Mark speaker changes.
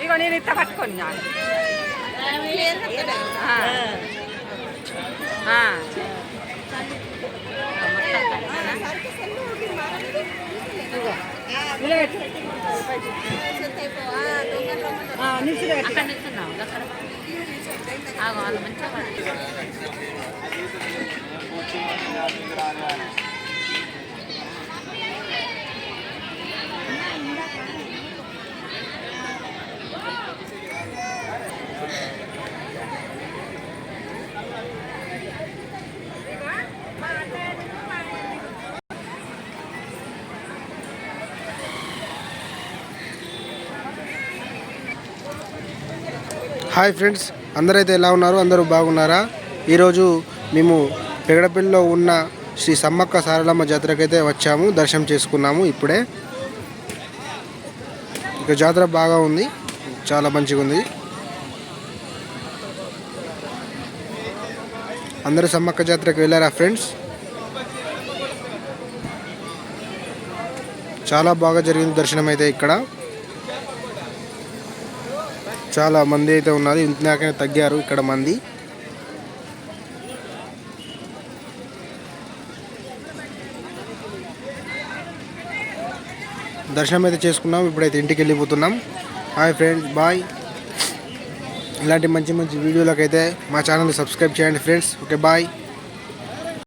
Speaker 1: ఇగో నేను ఇట్లా పట్టుకొని
Speaker 2: అక్కడ నిల్చున్నావు అక్కడ వాళ్ళు మంచిగా
Speaker 3: హాయ్ ఫ్రెండ్స్, అందరైతే ఎలా ఉన్నారు? అందరూ బాగున్నారా? ఈరోజు మేము పెగడపల్లిలో ఉన్న శ్రీ సమ్మక్క సారలమ్మ జాతరకైతే వచ్చాము, దర్శనం చేసుకున్నాము. ఇప్పుడే ఇక జాతర బాగా ఉంది, చాలా మంచిగా ఉంది. అందరూ సమ్మక్క జాతరకి వెళ్ళారా ఫ్రెండ్స్? చాలా బాగా జరిగింది దర్శనం అయితే. ఇక్కడ చాలా మంది అయితే ఉన్నారు, ఇంతనాకనే తగ్గారు ఇక్కడ మంది. దర్శనం అయితే చేసుకున్నాం, ఇప్పుడైతే ఇంటికి వెళ్ళిపోతున్నాం. Hi friends, bye. ఇలాంటి మంచి మంచి వీడియోలకైతే మా ఛానల్ని సబ్స్క్రైబ్ చేయండి ఫ్రెండ్స్. Okay, bye.